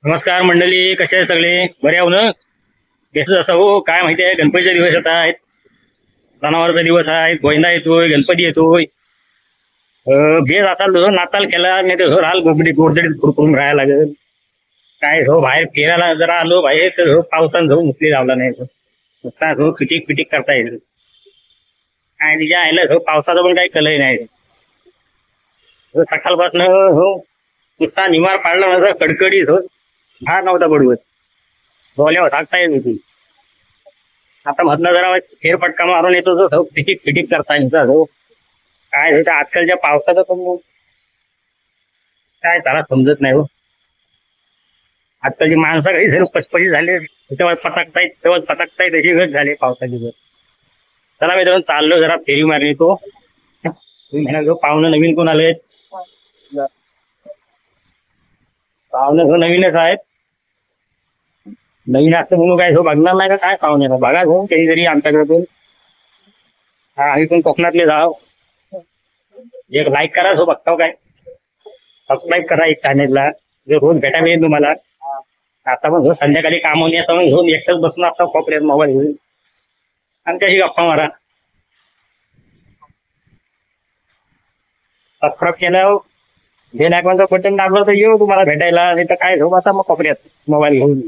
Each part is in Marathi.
नमस्कार मंडळी, कसे आहे सगळे? बरे आहो ना? कसं असं हो, काय माहिती आहे, गणपतीचा दिवस येत आहेत, सणावारचा दिवस आहे, गोविंदा येतोय, गणपती येतोय. बेस आता नाताल केला नाही तर राल गोबडी गोडदडीत कुरकुरून राहायला लागेल. काय हो, बाहेर फिरायला जरा आलो बाहेर तर पावसानं जाऊन मुसली लावला नाही नुसता पिटीक पिटीक करता येईल. काय तिच्या आयला पावसाचं पण काही कलही नाही. सकाळपासून हो नुसता निवार पाडला माझा कडकडीत हो. फार नव्हता पडवत बोल्यावर सांगता येत होती. आता म्हटलं जरा फेरफटका मारून येतो जो फिटिक फिटिक करता येईल हो. काय होतं आजकालच्या पावसाचं पण काय त्याला समजत नाही हो. आजकालची माणसं काही जर पचपची झाले तेव्हा पटकतायत तेव्हा पटकतायत अशी गत झाली पावसाची जर. चला मी चाललो जरा फेरी मारली तो म्हणा जो पाहुणं नवीन कोण आले पाहुणे जो नवीनच आहेत. नवीन असतं म्हणून काय हो बघणार नाही का काय पाहुणे बघा घेऊन काहीतरी आमच्याकडे हा आम्ही पण कोकणातले जाव. जे लाईक करा हो बघताव काय सबस्क्राईब करा एक चॅनेलला जे रोज भेटायला येईल तुम्हाला. आता पण हो संध्याकाळी काम होऊन येतं मग घेऊन एकटंच बसून आता कोपऱ्यात मोबाईल घेऊन आणि कशी गप्पा मारा. सबस्क्राईब केलं हे नायकांचं बटन दाबलं तर येऊ तुम्हाला भेटायला नाही तर काय झोप आता मग कोपऱ्यात मोबाईल घेऊन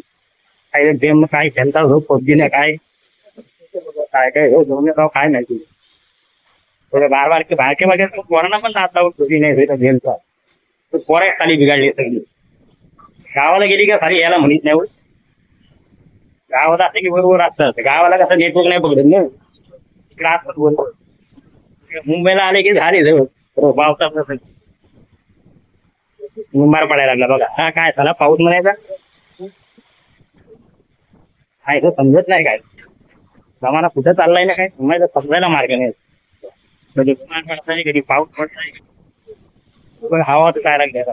काय गेम काय खेळता हो पबजी नाही काय काय काय हो घेऊन येतो काय नाही तुझे थोडे बारके मागे पोरांना पण दात लावून तुझी नाही गेमचा पोरा खाली बिघडली सगळी. गावाला गेली का खाली यायला म्हणत नाही. गावात असं की बरोबर असतं गावाला कसं नेटवर्क नाही पकडत ना इकडे असतात बरोबर. मुंबईला आले की झाले जवळ पावसात मुंबार पडायला लागला बघा. हा काय झाला पाऊस म्हणायचा काय तो समजत नाही काय जमाना कुठं चाललाय ना काय समजायला समजायला मार्ग नाही. म्हणजे पडताय कधी पाऊस पडताय हवा काय लागला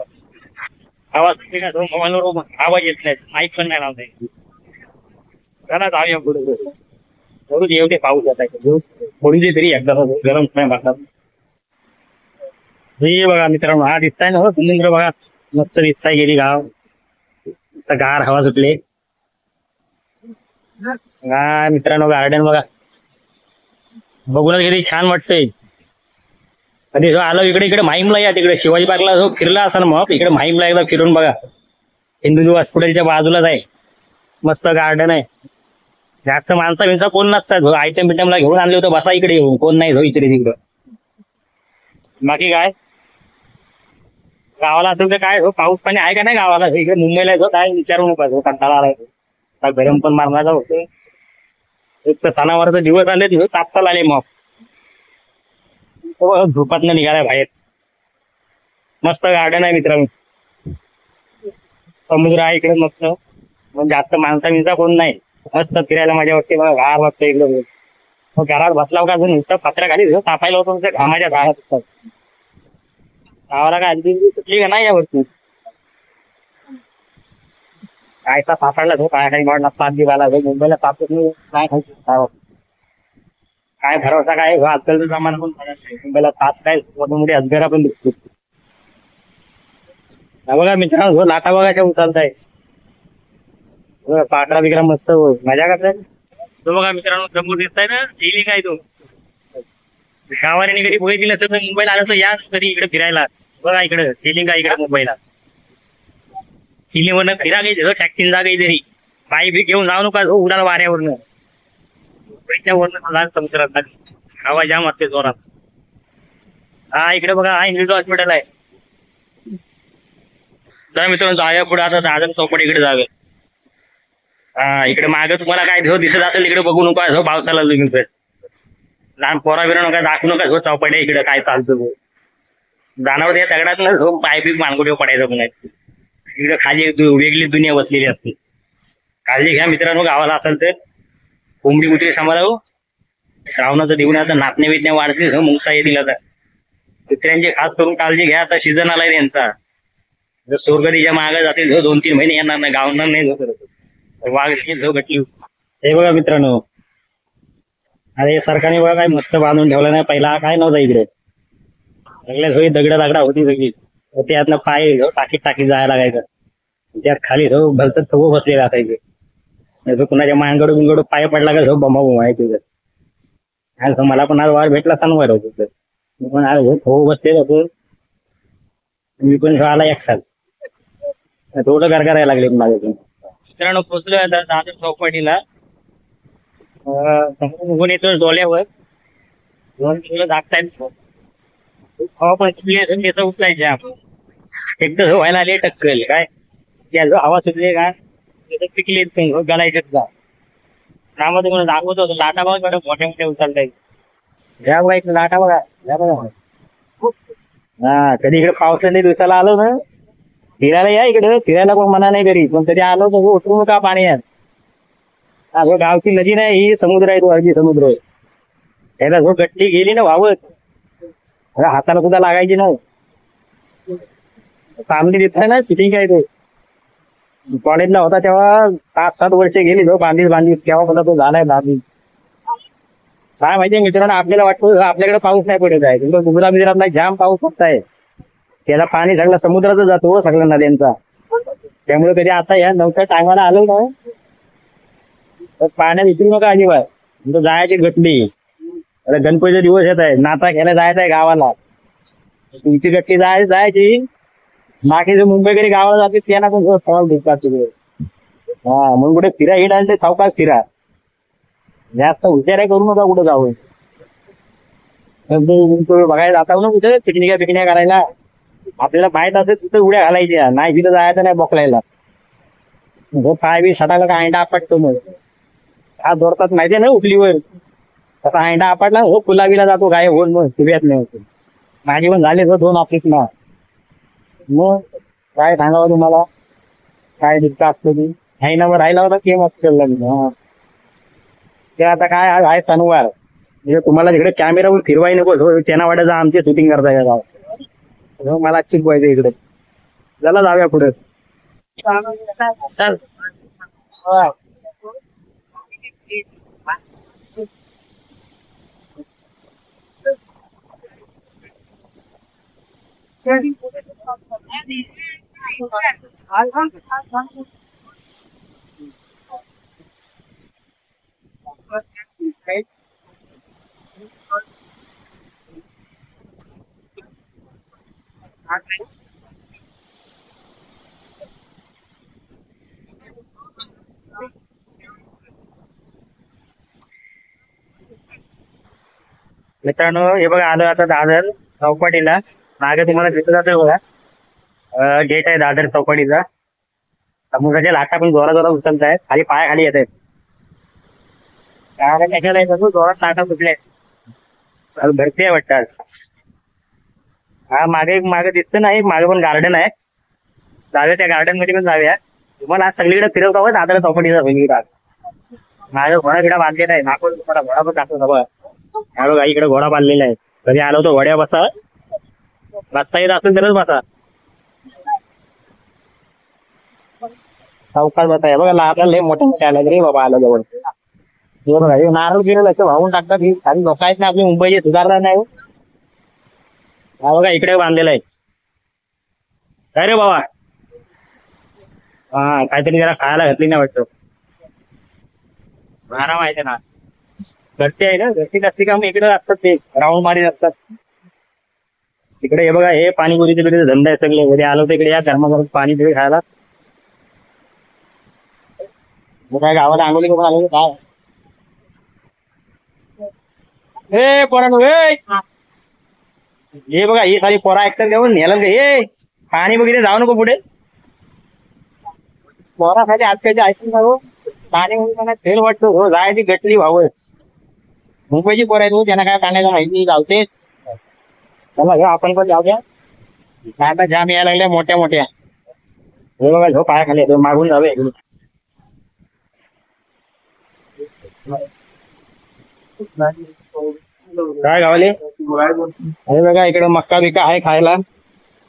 आवाज मोबाईलवर आवाज येत नाही माईक पण नाही लावता येत. चला जाऊया पुढे बरोबर एवढे पाऊस येत आहे थोडी तरी एकदा गरम नाही वाटत. हे बघा मित्रांनो हा दिसताय ना हो समुद्र बघा मस्त दिसताय गेली गाव गार हवा सुटले. हा मित्रांनो गार्डन बघा बघूनच गेली छान वाटतंय. कधी जो आलो इकडे इकडे माहीमला या तिकडे शिवाजी पार्कला जो फिरला असाल मग इकडे माहीमला एकदा फिरून बघा. हिंदू हॉस्पिटलच्या बाजूलाच आहे मस्त गार्डन आहे. जास्त माणसा बिनसा कोण नसतात आयटम बिटमला घेऊन आणले होतं बसा इकडे येऊन कोण नाही हो इकडे तिकडं. बाकी काय गावाला असेल तर काय हो पाऊस पाणी आहे का नाही गावाला इकडे मुंबईला जो काय विचारू नका कंटाळा आलाय गरम पण मारण्याचा होतो. एक तर सणावारचा दिवस आले दिवस तापसाला आले मग झोपात न निघालाय बाहेर. मस्त गार्डन आहे मित्रांनो समुद्र आहे इकडे मस्त म्हणजे जास्त माणसा बिनसा कोण नाही मस्त फिरायला माझ्या वाटते मला गार वाटतं इकडे. घरात बसला का अजून नुसतं पत्र्या खाली तापायला होतो घामाच्या गाळ्यात असतात. गावाला काय आधी सुटली का नाही यावरती कायचा सापडला तो काय काही वाढला ताप दिवाला मुंबईला तापत नाही काय खायचं काय भरोसा काय आजकालचा जमाना पण मुंबईला ताप काय मोठे मोठे अजगरा पण दिसतो. बघा मित्रांनो लाटा बघायच्या उचलताय पाकरा बिकरा मस्त मजा करताय. तो बघा मित्रांनो समोर दिसताय ना येईल काय तो गावाने कधी बघितली नसेल तर मुंबईला आलं तर या कधी इकडे फिरायला बघा इकडे सेलिंग आहे इकडे मुंबईला किल्लीवरनं फिरा काही टॅक्सी जा काही तरी बाई बी घेऊन जाऊ नका उडाला वाऱ्यावरनं वरनं समुद्रात हवा जाम असते जोरात. हा इकडे बघा हा हिंदू हॉस्पिटल आहे. तर मित्रांनो जाऊया पुढे आता दादर चौपट इकडे जावे. हा इकडे मागे तुम्हाला काय दिसत असेल इकडे बघू नका पावसाला लहान पोरा बिरा नका दाखवू नका चौपट आहे इकडे काय चालतं जाणार त्या दगडात ना पाय बी मानगुडे पडायचं पण इकडे खाली वेगळी दुनिया बसलेली असते. काळजी घ्या मित्रांनो गावाला असेल तर कोंबडी कुत्री सांभाळा. श्रावणाचं देऊन आता नाचणे विचण्या वाढतील मुंगसा येतील आता कुत्र्यांची खास करून काळजी घ्या. आता सीझन आलाय त्यांचा जर सोरगडीच्या मागे जातील 2-3 महिने येणार नाही गावणार नाही करत वाघ घटली. हे बघा मित्रांनो अरे सरकारने बघा काय मस्त बांधून ठेवलं नाही पहिला काय नव्हतं इकडे सगळ्या सोयी दगडा होती सगळी त्यातनं पाय टाकीत जायला लागायचं. त्यात खाली जो भलत थो बसलेला असायचे. जो कुणाच्या मांगडू बिंगडू पाय पडला का जो बंबा आहे तुझं. आज मला पण आज वार भेटला सांगणार होतो. मी पण आज थो बसलेलं होतो. मी पण आला एकटाच. थोडं गार करायला लागले माझ्या. मित्रांनो पोचलोय आता दादर चौपाटीला. समोर निघून येतो डोल्यावर 2 किलो दाखतायत. हवा पण त्याचा उचलायचे आपण एकदा व्हायला आले टक्कल काय त्या जो हवा सुटले का पिकले गलायचे त्यामध्ये कोण दाखवत होतो लाटा बघा मोठ्या मोठ्या उचलताय. घ्या बघा इकडे लाटा बघा घ्या बघा. हा कधी इकडे पावसाच्या दिवसाला आलो ना फिरायला या इकडे फिरायला पण मना नाही करी पण कधी आलो तर उतरू का पाणी आहे. हा जो गावची नदी नाही ही समुद्र आहे तो अरबी समुद्र आहे. त्याला जो गट्टी गेली ना वावत हाताला सुद्धा लागायची नाही. सामने देत ना सिटिंग काय ते कॉलेजला होता तेव्हा 5-7 वर्षे गेली तो बांधीत तेव्हा सुद्धा तो झालाय बांधीत. काय माहितीये मित्रांनो आपल्याला वाटतं आपल्याकडे पाऊस नाही पडत आहे तिकडे गुजरात जाम पाऊस पडत आहे. त्याला पाणी सगळं समुद्राचं जातो सगळ्या नद्यांचा. त्यामुळे कधी आता या नवख्या टायमाला आलो ना तर पाण्यात विचारू नका अजिबात. जायची गटली आता गणपतीचा दिवस येत आहे नाता घ्यायला जायचं आहे गावाला. तुमची गट्टी जायची बाकी जे मुंबईकडे गावाला जाते त्यांना पण सवाल दिसतात तिकडे. हा म्हणून कुठे फिरा हिंडायला ते सावकाश फिरा. जास्त हुशार करू नका कुठं जाऊ. बघायला जाता ना कुठे पिकनिका करायला आपल्याला माहित असेल तिथं उड्या घालायच्या नाही तिथं जायचं नाही बोकलायला. पाय बी सटाला का अंडा आपटतो मग हा दोडतात माहितीये ना उकलीवर तसा अंडा आपटला हो फुलावीला जातो गाय होऊन मग सुरुवात नाही होते. माझी पण झाले 2 ऑफिसला. मग काय सांगावं तुम्हाला काय दिसत असतं ती हायनावर राहिला होता ते मस्त केलं. ते आता काय आहे शनिवार म्हणजे तुम्हाला तिकडे कॅमेरावर फिरवाय नको त्यांना वाटायचं आमची शूटिंग करताय का गाव मला शिकवायचं इकडे. चला जाऊया पुढे. मित्रांनो हे बघा आलो आता दादर चौपाटीला. मागे तुम्हाला दिसत जातोय बघा गेट आहे दादर चौपाटीचा. समुद्राच्या लाटा पण जोरात उचलत आहेत खाली पाय खाली येत आहेत. कशाला येतात जोरात लाटा सुटल्या भरती आहे वाटतात. हा मागे दिसतं ना एक मागे पण गार्डन आहे. जाऊया त्या गार्डन मध्ये पण जाऊया. तुम्हाला आज सगळीकडे फिरवता होय दादर चौपाटीचा वेगळीकडे. माझ्या घोडा बिडा बांधलेला आहे नाको तुम्हाला घोडा पण दाखवतो बघा. बघा इकडे घोडा बांधलेला आहे. कधी आलो तो घोड्या बसा येत असेल तरच बसा. सावकाश बसा बघा आपल्याला लय मोठे मोठे आले रे बाबा आलं जवळ. हे बघा हे नारळ गिरल असं वाहून टाकतात ही खाली लोक आहेत ना आपली मुंबईची सुधारणा नाही. हा बघा इकडे बांधलेला आहे. काय रे बाबा हा काहीतरी जरा खायला घातली नाही वाटतं. आराम आहे ना घरती आहे ना घरती असते का मग इकडे असतात ते राऊंड मारीत असतात. इकडे हे बघा हे पाणीपुरीचे बिडे धंदा आहे सगळे. कधी आलो तर इकडे या गरमागरम पाणी पिढे खायला. काय गावाला आंघोळी करून आलो काय हे पोरांनो हे बघा ही सारी पोरा ऐकतात देऊन नेलं हे पाणी बघितले जाऊ नको पुढे. पोरासाठी आजकालचे ऐकून जाऊ पाणी म्हणजे फेल वाटतो हो जायची गटली व्हावं. मुंबईची पोर आहे तू त्यांना काय पाण्याला माहिती जावते. चला घेऊ आपण पण जाऊ द्या. आता जाम यायला लागल्या मोठ्या मोठ्या. हे बघा झो पाया खाली मागून जावे. काय गावाले हे बघा इकडे मक्का बिक्का आहे खायला.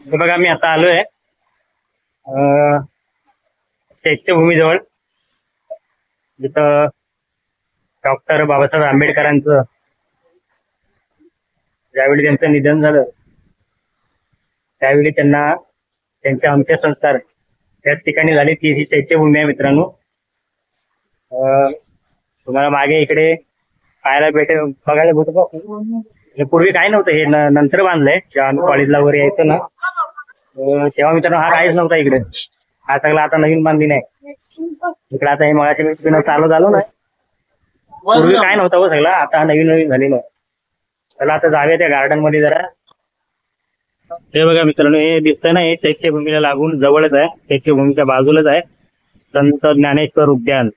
हे बघा मी आता आलोय चैत्यभूमीजवळ जिथं डॉक्टर बाबासाहेब आंबेडकरांचं ज्यावेळी त्यांचं निधन झालं त्यावेळी त्यांना त्यांचे अंत्यसंस्कार त्याच ठिकाणी झाली ती ही चैत्यभूमी आहे मित्रांनो. तुम्हाला मागे इकडे पाहायला बघायला भेटू का? हे पूर्वी काय नव्हतं, हे नंतर बांधलंय. जेव्हा आम्ही कॉलेजला वगैरे यायचो ना तेव्हा मित्रांनो हा काहीच नव्हता इकडे. हा सगळं आता नवीन बांधली नाही इकडे. आता हे मगाच्या मी चालू झालो ना, पूर्वी काय नव्हतं हो सगळं, आता नवीन नवीन झालेलं. चला आता जाऊया त्या गार्डन मध्ये जरा. हे बघा मित्रांनो, हे दिसतंय ना, हे चैत्यभूमीला लागून जवळच आहे, चैत्यभूमीच्या बाजूलाच आहे संत ज्ञानेश्वर उद्यान.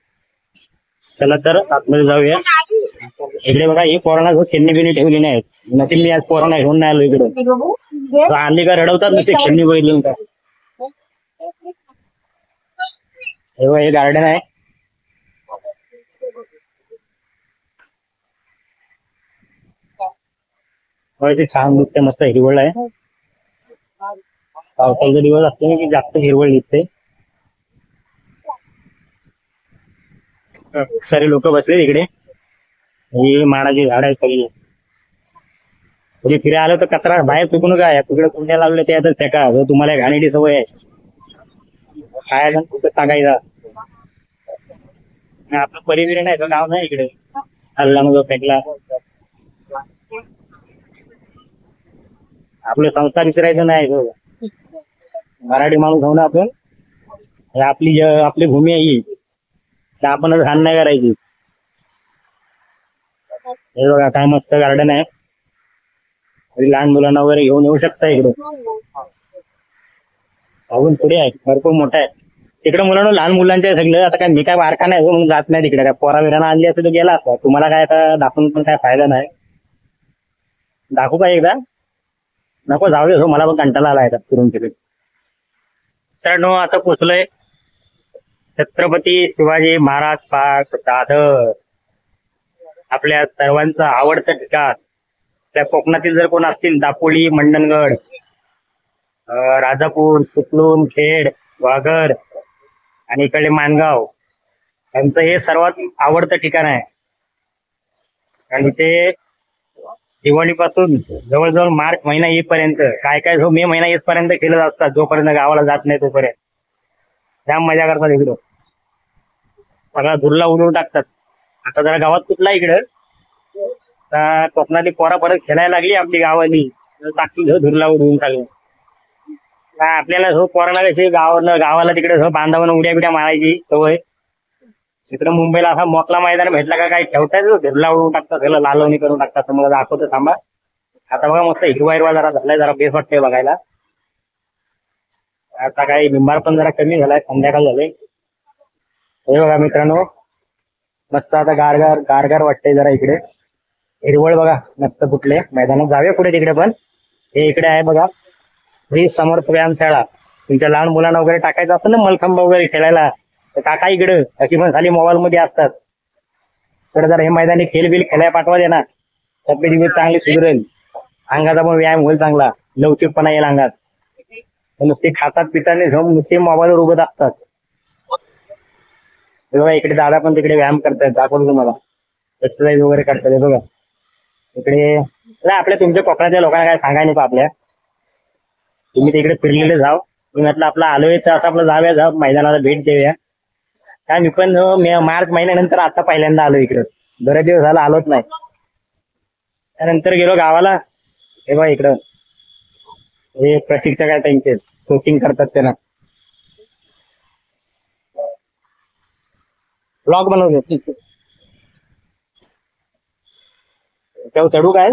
चला तर आतमध्ये जाऊया. इकडे बघा ही पोरांना खेळणी बिणी ठेवली नाही. नशीब मी आज पोरांना घेऊन नाही आलो इकडे. आणली का रडवतात ना ते खेळणी बघितली का. हे बघा हे गार्डन आहे. ते छान दिसते, मस्त हिरवळ आहे. पावसाळ्याचा दिवस असतो की जास्त हिरवळ दिसते. सारे लोक बसले इकडे. ही माडाची झाड आहे सगळी. म्हणजे फिरायला आलं तर कचरा बाहेर फेकू नका. तिकडे कुंड्या लावले ते आता फेका. तुम्हाला घाणीची सवय आहे खायला कुठं टाकायचा. आपलं परिवीर नाही, गाव नाही इकडे. हल्ला मग फेकला. आपले संस्कार विसरायचं नाही. मराठी माणूस हो ना आपण. आपली भूमी आहे ही, तर आपणच घाण नाही करायची. हे बघा काय मस्त गार्डन आहे. लहान मुलांना वगैरे घेऊन येऊ शकता इकडे. अजून पुढे आहे, भरपूर मोठा आहे. तिकडे मुलांना लहान मुलांचे सगळं. आता काय मी काय बारका नाही म्हणून जात नाही तिकडे. काय पोरा बिरांना आणली असं तर गेला असता. तुम्हाला काय आता दाखवून पण काय फायदा नाही. दाखवू का एकदा? नको, जाऊ दे. मला पण कंटाळा आला आहे फिरून तिकडे. मित्रांनो आता पोचलोय छत्रपती शिवाजी महाराज पार्क दादर. आपल्या सर्वांचं आवडतं ठिकाण. त्या कोकणातील जर कोण असतील, दापोली, मंडणगड, राजापूर, चिपळूण, खेड, वाघर आणि इकडे माणगाव, यांचं हे सर्वात आवडतं ठिकाण आहे. आणि ते दिवाळीपासून जवळजवळ मार्च महिना येईपर्यंत, काय काय जो मे महिना येईपर्यंत केलं असतात, जोपर्यंत गावाला जात नाही तोपर्यंत. त्या मजा करतात इकडं. सगळा धुरला उडवून टाकतात. आता जरा गावात कुठला इकडं कोकणातली पोरा परत खेळायला लागली आपली गावाली, टाकली धुरला उडवून टाकली. आपल्याला जो पोराला कशी गावाला तिकडे जो बांधावून उड्या बिड्या मारायची सवय. तिकडे मुंबईला असा मोकळा मैदान भेटला का काय ठेवताय, धुरला उडवून टाकतात, त्याला लालवणी करून टाकतात. तर मला दाखवतो थांबा. आता बघा मस्त हिरवा हिरवा जरा झालाय, जरा बेस वाटतंय बघायला. आता काही बिंबार पण जरा कमी झालाय, संध्याकाळ झालंय. हे बघा मित्रांनो, मस्त आता गारगार गारगार वाटतंय जरा इकडे. हिरवळ बघा मस्त कुठले मैदानात. जाऊया पुढे तिकडे पण. हे इकडे आहे बघा श्री समर्थ व्यायामशाळा. तुमच्या लहान मुलांना वगैरे टाकायचं असेल ना मलखांब वगैरे खेळायला, तर टाका इकडं. अशी पण खाली मोबाईल मध्ये असतात. तर जर हे मैदानी खेळ बिल खेळायला पाठवा दे ना, तब्येत चांगली सुधरेल, अंगाचा पण व्यायाम होईल चांगला, लवचिकपणा येईल अंगात. नुसते खातात पिताने जाऊन नुसते मोबाईलवर उभत असतात. बघा इकडे दादा पण तिकडे व्यायाम करतात, दाखवतो तुम्हाला. एक्सरसाइज वगैरे करतात बघा इकडे. आपल्या तुमच्या कोकणातल्या लोकांना काय सांगाय नाही आपल्या. तुम्ही तिकडे फिरलेले जाव. मी म्हटलं आपलं आलोय तर असं आपलं जाऊया मैदानाला भेट देऊया. काय मी पण मार्च महिन्यानंतर आता पहिल्यांदा आलो इकडं. बरेच दिवस झाला आलोच नाही. त्यानंतर गेलो गावाला. हे बघा इकडं हे प्रशिक्षक आहे, त्यांचे कोचिंग करतात त्यांना. ब्लॉग बनवतो. तेव्हा चढू काय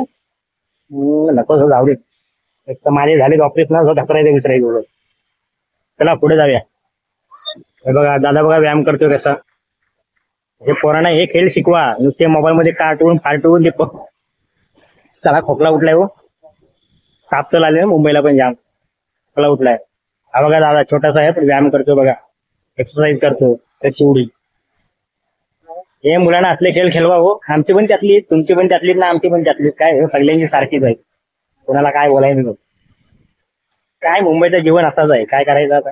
नको, जाऊ दे. एक तर माझे झाले ऑफिस ना, घसरायचं विसरायचं. चला पुढे जाऊया. हे बघा दादा बघा व्यायाम करतोय कसा. हे पोरांना हे खेळ शिकवा, नुसते मोबाईल मध्ये कार्टून फाटून दे. चला खोकला उठलाय हो, ताप चल आले मुंबईला पण जाम. खोकला उठलाय. हा बघा दादा छोटासा आहे पण व्यायाम करतोय बघा, एक्सरसाइज करतो त्याची उडी. हे मुलांना असले खेळ खेळवा हो. आमची पण त्यातली, तुमची पण त्यातली ना, आमची पण त्यातली. काय सगळ्यांची सारखीच आहे, कोणाला काय बोलायचं. काय मुंबईचं जीवन असंच आहे, काय करायचं आता.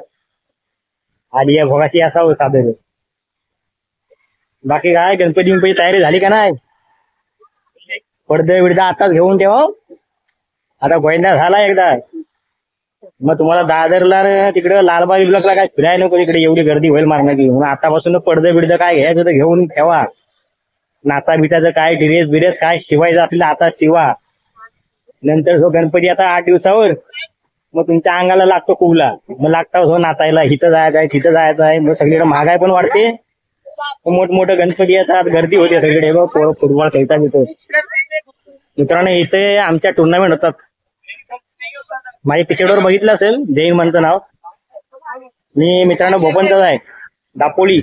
आधी या भोगाशी असावं साधं. बाकी काय गणपती तयारी झाली का नाही? पडदे बिडदा आताच घेऊन ठेवा. आता गोंधळ झाला एकदा. मग तुम्हाला दादरला तिकडे लालबाग विभागला काय फिरायला नको, तिकडे एवढी गर्दी होईल मारणार की. मग आतापासून पडदं बिडदं काय घ्यायचं तर घेऊन ठेवा. नाचा बिटाचं काय ड्रेस बिरेस काय शिवायचं असलं आता शिवा. नंतर जो गणपती आता 8 दिवसावर, मग तुमच्या अंगाला लागतो कुबला. मग लागता हो नाचायला, इथं जायचं आहे तिथं जायचं आहे. मग सगळीकडे महागाई पण वाढते. मोठमोठे गणपती येतात, गर्दी होते सगळीकडे. पोरं फुटबॉल खेळतात इथं. मित्रांनो इथे आमच्या टुर्नामेंट होतात. माझ्या पिसेडवर बघितलं असेल जैन मनचं नाव. मी मित्रांनो भोपनचा आहे, दापोली.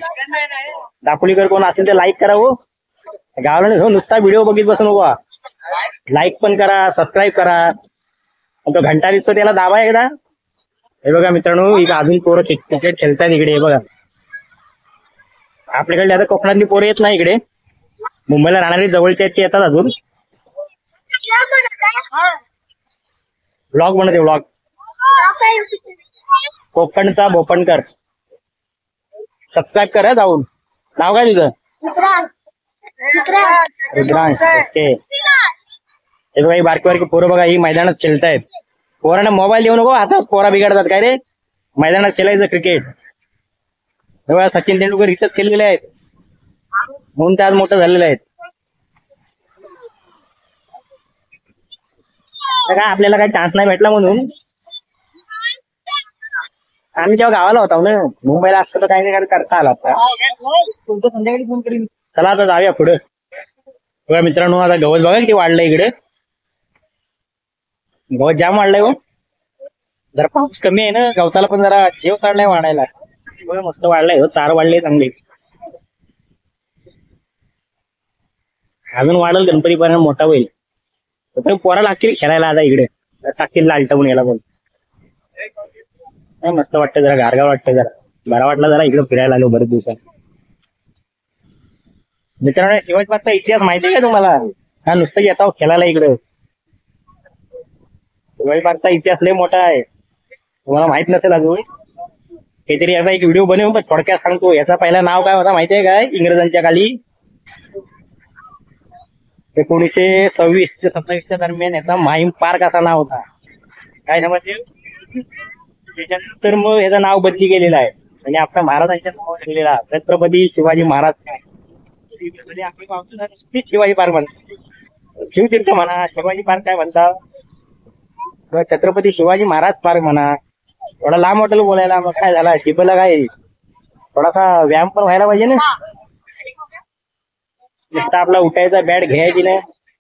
दापोलीकर कोण असेल तर लाईक करा हो. गावाला हो नुसता व्हिडिओ बघित बसू नको, लाईक पण करा, सबस्क्राईब करा. तो घंटा दिसतो त्याला दाबा एकदा. हे बघा मित्रांनो इथं अजून पोरं क्रिकेट खेळतात इकडे. हे बघा आपल्याकडे आता कोकणातली पोरं येत नाही इकडे. मुंबईला राहणारी जवळचे आहेत ते येतात अजून. व्लॉग बनवते व्लॉग. कोकणचा भोपणकर. सबस्क्राईब करा जाऊन. नाव काय तुझं? रुद्रांश. ओके. हे बघा ही बारकी बारकी पोरं बघा ही मैदानात खेळतायत. पोरांना मोबाईल देऊ नको, आता पोरा बिघडतात काय रे. मैदानात खेळायचं क्रिकेट. हे बघा सचिन तेंडुलकर इथंच खेळलेले आहेत, म्हणून ते आज मोठं झालेले आहेत. काय आपल्याला काही चान्स नाही भेटला म्हणून आम्ही जेव्हा गावाला होता ना, मुंबईला असतं तर काही नाही करता आला आता. संध्याकाळी फोन करीन. चला आता जाऊया पुढे. बघा मित्रांनो आता गवत बघा किती वाढलंय इकडे. गवत जाम वाढलंय हो. जरा पाऊस कमी आहे ना, गवताला पण जरा जेव चढलाय वाढायला. बघा मस्त वाढलाय हो, चार वाढले चांगले. अजून वाढल गणपतीपर्यंत मोठा होईल. पोरा लागतील खेळायला आता इकडे, टाकतील लालटवून याला पण. मस्त वाटतं जरा, गारगाव वाटतं जरा, बरा वाटला जरा इकडे फिरायला आलो बरेच दिवसात. मित्रांनो शिवाजी पार्कचा इतिहास माहिती आहे का तुम्हाला? हा नुसतं येता खेळायला इकडे. शिवाजी पार्कचा इतिहास लय मोठा आहे, तुम्हाला माहित नसेल अजून. काहीतरी याचा एक व्हिडिओ बनवून थोडक्यात सांगतो. याचा पहिला नाव काय होता माहितीये काय? इंग्रजांच्या खाली 1926 ते 27 दरम्यान याचा माहीम पार्क असा नाव होता. काय समजले? त्याच्यानंतर मग याचं नाव बदली केलेलं आहे आणि आपल्या महाराजांच्या नाव ठेवलेला छत्रपती शिवाजी महाराज. शिवाजी पार्क म्हणतात, शिवतीर्थ म्हणा, शिवाजी पार्क काय म्हणतात, छत्रपती शिवाजी महाराज पार्क म्हणा. थोडा लांब वाटेल बोलायला, मग काय झाला जिभेला काय थोडासा व्यायाम पण व्हायला पाहिजे ना. नुसतं आपला उठायचा बॅट घ्यायची नाही,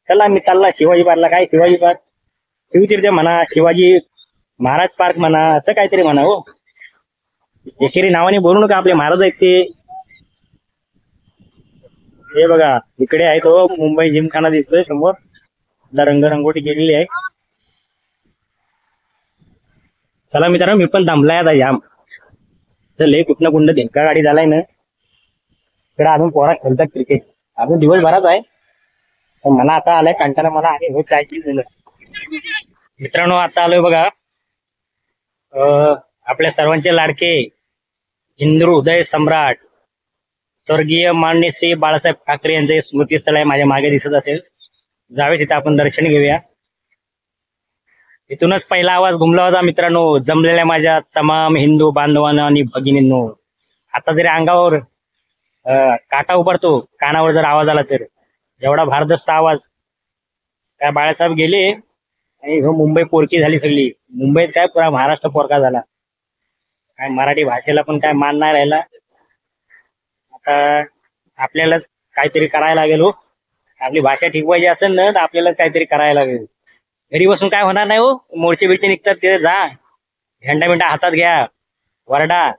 चला मी चालला शिवाजी पार्कला. काय शिवाजी पार्क, शिवतीर्थ म्हणा, शिवाजी महाराज पार्क म्हणा, असं काहीतरी म्हणा हो. एकेरी नावाने बोलू नका, आपले महाराज आहेत ते. हे बघा इकडे आहे तो मुंबई जिमखाना दिसतोय समोर, रंगरंगोटी केलेली आहे. चला मित्रांनो मी पण थांबलाय आता जाम. लय कुठनं कुंड धेंका गाडी झालाय ना. इकडे अजून पोरा खेळतात क्रिकेट, अजून दिवसभराच आहे. पण मला आता आलाय कंटाळा, मला आणि हो चायची झालं. मित्रांनो आता आलोय बघा आपल्या सर्वांचे लाडके हिंदू हृदय सम्राट स्वर्गीय माननीय श्री बाळासाहेब ठाकरे यांचे स्मृतीस्थळ आहे, माझ्या मागे दिसत असेल. जावे तिथे आपण दर्शन घेऊया. इथूनच पहिला आवाज घुमला होता मित्रांनो, जमलेल्या माझ्या तमाम हिंदू बांधवांना आणि भगिनींनो. आता जरी अंगावर काटा उभारतो कानावर जर आवाज आला तर, एवढा भारदस्त आवाज. काय बाळासाहेब गेले आणि मुंबई पोरकी झाली सगळी. मुंबईत काय पुरा महाराष्ट्र पोरका झाला. काय मराठी भाषेला पण काय मान नाही राहिला. आता आपल्याला काहीतरी करायला लागेल हो. आपली भाषा टिकवायची असेल ना तर आपल्याला काहीतरी करायला लागेल. घरी बसून काय होणार नाही हो. मोर्चे बिरचे निघतात तिथे जा, झेंडा बिंडा हातात घ्या, वरडा,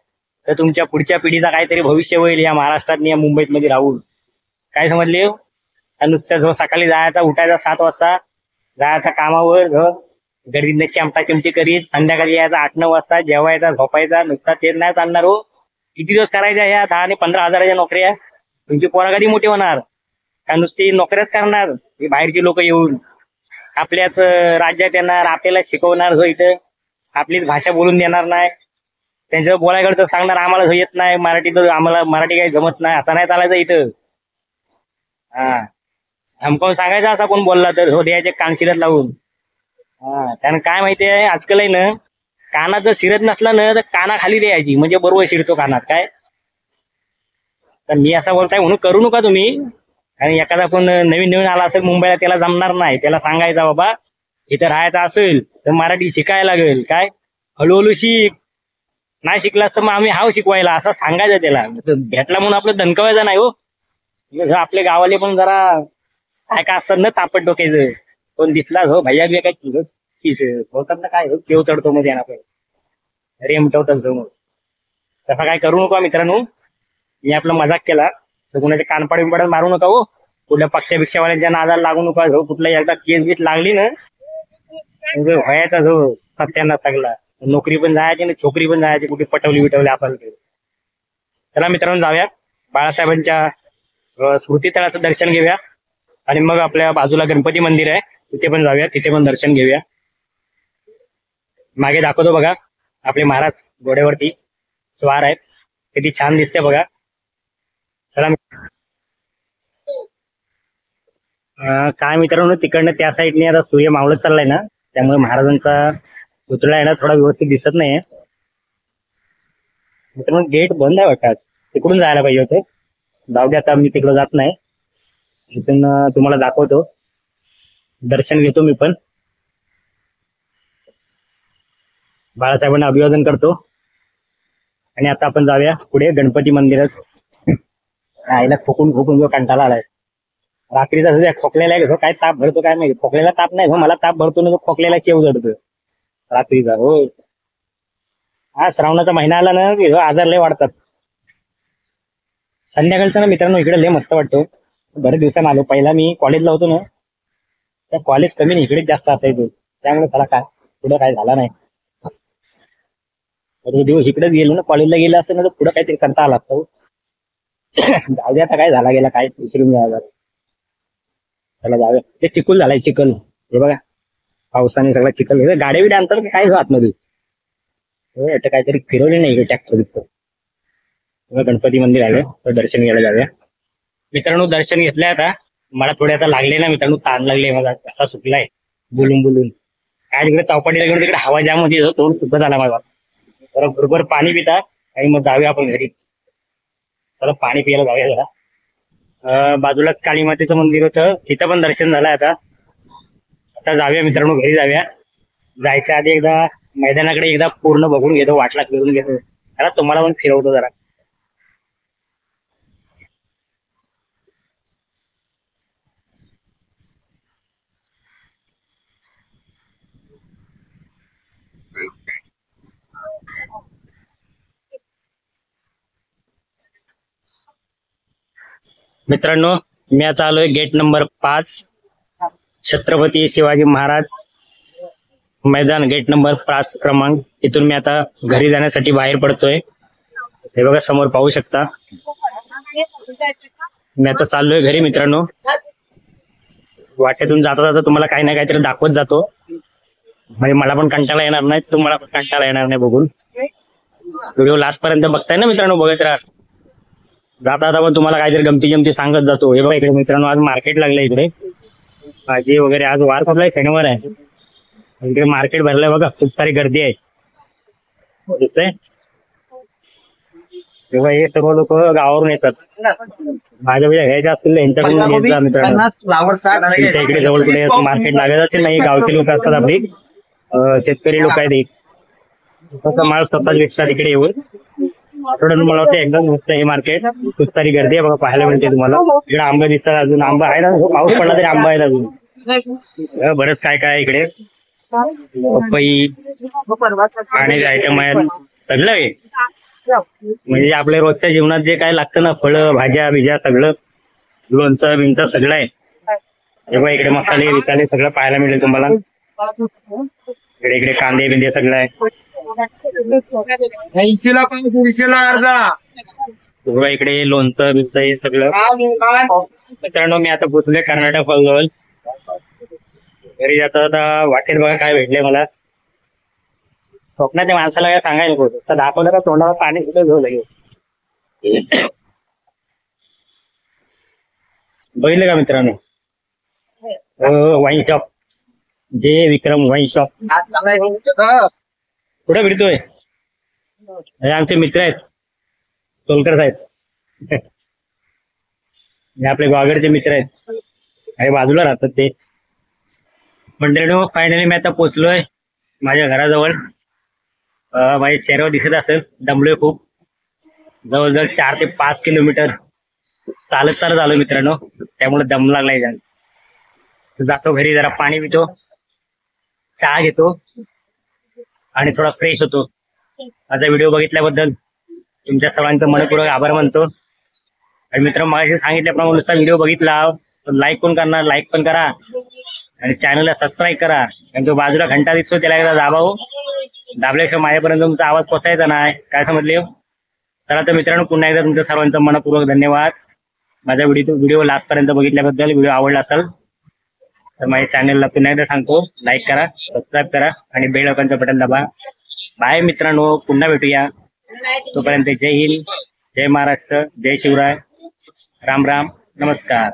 तर तुमच्या पुढच्या पिढीचा काहीतरी भविष्य होईल या महाराष्ट्रात या मुंबईत मध्ये राहून. काय समजले? नुसत्या जो सकाळी जायचा, उठायचा 7 वाजता, जायचा कामावर, घरी चिमटा चिमटी करीत, संध्याकाळी यायचा 8-9 वाजता, जेवायचा, झोपायचा. नुसता तेच नाही चालणार हो. किती दिवस करायच्या ह्या 10 आणि 15 हजाराच्या नोकऱ्या? तुमची पोरं कधी मोठी होणार? का नुसती नोकऱ्याच करणार बाहेरची लोक येऊन? आपल्याच राज्यात येणार, आपल्याला शिकवणार जो इथं, आपलीच भाषा बोलून देणार नाही. त्यांचं बोलायकडे तर सांगणार आम्हाला जो येत नाही मराठी, तर आम्हाला मराठी काही जमत नाही, असं नाही चालायचं इथं. हा धमकावून सांगायचं असा कोण बोलला तर, हो द्यायचे कानशिलात लावून. हा त्यानं काय माहितीये आजकाल आहे ना, कानात जर शिरत नसला ना तर काना खाली द्यायची, म्हणजे बरोबर शिरतो कानात. काय तर मी असं बोलताय म्हणून करू नका तुम्ही. आणि एखादा कोण नवीन नवीन आला असेल मुंबईला, त्याला जमणार नाही. त्याला सांगायचं बाबा इथं राहायचं असेल तर मराठी शिकायला लागेल. काय हळूहळू शिक, नाही शिकलास तर मग आम्ही हाव शिकवायला, असं सांगायचं त्याला. भेटला म्हणून आपलं धनकवायचं नाही हो. आपले गावाले पण जरा काय काय असतात ना तापट डोक्याचं. कोण दिसला हो भैया बिया काय बोलतात ना, काय चेव चढतो मध्ये ना रेमटवतात समोर. तसं काय करू नका मित्रांनो. मी आपला मजाक केला. कुणाचे कानपाड बिनपाड मारू नका हो. कुठल्या पक्षापेक्षावाल्यांच्या नादाला लागू नका हो. कुठला एकदा केस बीस लागली ना म्हणजे व्हायचा हो सत्याना सगळा. नोकरी पण जायची आणि छोकरी पण जायची, कुठे पटवली बिटवली असाल ते. चला मित्रांनो जाऊया बाळासाहेबांच्या स्मृतीस्थळाचं दर्शन घेऊया. आणि मग आपल्या बाजूला गणपती मंदिर आहे, तिथे पण जाऊया, तिथे पण दर्शन घेऊया. मागे दाखवतो बघा आपले महाराज घोड्यावरती स्वार आहेत, किती छान दिसते बघा. चला काय मित्रांनो, तिकडनं त्या साईडने आता सूर्य मावळत चाललाय ना, त्यामुळे महाराजांचा पुतळा आहे ना थोडा व्यवस्थित दिसत नाहीये. मित्रांनो गेट बंद आहे वाटतात, तिकडून जायला पाहिजे होते. जाऊ दे आता, मी तिकडे जात नाही. इथून तुम्हाला दाखवतो, दर्शन घेतो मी पण. बाळासाहेबांना अभिवादन करतो आणि आता आपण जाऊया पुढे गणपती मंदिरात. आईला खोकून खोकून जो कंटाळा आलाय रात्रीचा, तुझ्या खोकलेला आहे काय ताप भरतो काय माहिती. खोकलेला ताप नाही हो, मला ताप भरतो ना, खोकलेला चेव जडतो रात्रीचा हो. हा श्रावणाचा महिना आला ना, आजार लय वाढतात. संध्याकाळचं ना मित्रांनो इकडे लय मस्त वाटतो. बरेच दिवसांनी आलो. पहिला मी कॉलेजला होतो ना, त्या कॉलेज कमी नाही इकडेच जास्त असायचो, त्यामुळे त्याला काय पुढं काय झाला नाही. दिवस इकडेच गेलो ना, कॉलेजला गेलं असतं ना तर पुढं काहीतरी करता आला असतो. जाऊ दे आता, काय झाला गेला काय विसरून घ्या. चला जाऊया. ते चिखल झालाय, चिखल हे बघा, पावसाने सगळा चिखल. गाड्या बिड्या आणतात काय हो आतमध्ये, काहीतरी फिरवले नाही ट्रॅक्टर. गणपती मंदिर आलं तर दर्शन घ्यायला जाऊया. मित्रांनो दर्शन घेतलंय आता. मला थोडे आता लागले ना मित्रांनो, ताण लागले, माझा कसा सुकलाय बोलून बोलून. काय तिकडे चौपाटीला गेलो तिकडे हवा जाम होती, तोंड सुद्धा झाला माझा. तर बरोबर पाणी पिता आणि मग जाऊया आपण घरी. चला पाणी पियाला जाऊया जरा. बाजूलाच काली मातेचं मंदिर होतं, तिथं पण दर्शन झालंय. आता जाऊया मित्रांनो घरी जाऊया. जायच्या आधी एकदा मैदानाकडे एकदा पूर्ण बघून घेतो, वाटला फिरून घेतो. जरा तुम्हाला पण फिरवतो जरा. मित्रांनो मी आता आलोय गेट नंबर 5, छत्रपती शिवाजी महाराज मैदान, गेट नंबर 5 क्रमांक. इथून मी आता घरी जाण्यासाठी बाहेर पडतोय. हे बघा समोर पाहू शकता. मी आता चाललोय घरी मित्रांनो. वाटेतून जाता जाता तुम्हाला काही ना काहीतरी दाखवत जातो, म्हणजे मला पण कंटाळा येणार नाही, तुम्हाला पण कंटाळा येणार नाही बघून. व्हिडिओ लास्ट पर्यंत बघताय ना मित्रांनो, बघत राहा. जाता जाता पण तुम्हाला काहीतरी गमती जमती सांगत जातो. हे बघा इकडे मित्रांनो आज मार्केट लागलंय. इकडे भाजी वगैरे, आज वार कुठलाय, शनिवार आहे. इकडे मार्केट भरलंय बघा, खूप सारी गर्दी आहे दिसतंय. तेव्हा हे सर्व लोक गावावरून येतात. भाज्या बिज्या घ्यायच्या असतील यांच्याकडून घेत जा मित्रांनो. इकडे जवळ कुठे मार्केट लागत असेल नाही, गावचे लोक असतात आपली, शेतकरी लोक आहेत. तसं माल स्वतःच विकतात इकडे येऊन. आठवड्यात मला वाटतं एकदम मस्त हे मार्केट. खूप सारी गर्दी आहे बघा, पाहायला मिळते तुम्हाला. इकडे आंबे दिसतात, अजून आंबा आहे ना, पाऊस पडला तरी आंबा आहे अजून. बरंच काय काय इकडे, पपई पाण्याचे आयटम आहेत सगळं आहे. म्हणजे आपल्या रोजच्या जीवनात जे काय लागतं ना, फळं भाज्या बिज्या सगळं, लोणचं बिंचं सगळं आहे. तेव्हा इकडे मसाले बिसाले सगळं पाहायला मिळेल तुम्हाला. इकडे इकडे कांदे बिंदे सगळं आहे. इकडे लोणचं बिंचं हे सगळं. मित्रांनो मी आता पोचलोय कर्नाटक फॉल. घरी जाता आता वाटेत बघा काय भेटले मला. स्वप्नात त्या माणसाला काय सांगायला नको, तर दाखवलं का तोंडावर पाणी सुद्धा घेऊ लागेल. बघितलं का मित्रांनो, वाईन शॉप, जे विक्रम वाईन शॉप. कुठे फिरतोय? हे आमचे मित्र आहेत, सोलकर साहेब. हे आपले गोवागडचे मित्र आहेत आणि बाजूला राहतात ते. मंडळीनो, फायनली मी आता पोहोचलोय माझ्या घराजवळ. माझ्या चेहऱ्यावर दिसत असेल दमलोय खूप. जवळजवळ 4 ते 5 किलोमीटर चालत चालत आलो मित्रांनो, त्यामुळे दम लागलाय जास्त. जातो घरी, जरा पाणी पितो, चहा घेतो आणि थोडा फ्रेश होतो. माझा व्हिडिओ बघितल्याबद्दल तुमच्या सर्वांचं मनपूर्वक आभार मानतो. आणि मित्रांनो, माझ्या सांगितल्याप्रमाणे नुसता व्हिडिओ बघितला तर लाईक कोण करणार? लाईक पण करा आणि चॅनलला सबस्क्राईब करा. आणि जो बाजूला घंटा दिसतो त्याला एकदा दाबावं. दाबल्याशिवाय माझ्यापर्यंत तुमचा आवाज पोहोचायचा नाही. काय समजले? चला तर मित्रांनो, पुन्हा एकदा तुमच्या सर्वांचं मनपूर्वक धन्यवाद. माझा व्हिडिओ लास्टपर्यंत बघितल्याबद्दल. व्हिडिओ आवडला असेल तर माझ्या चॅनलला पुन्हा एकदा सांगतो, लाईक करा, सबस्क्राईब करा आणि बेल आयकॉनचं बटन दाबा. बाय मित्रांनो, पुन्हा भेटूया. तोपर्यंत जय हिंद, जय महाराष्ट्र, जय शिवराय, राम राम, नमस्कार.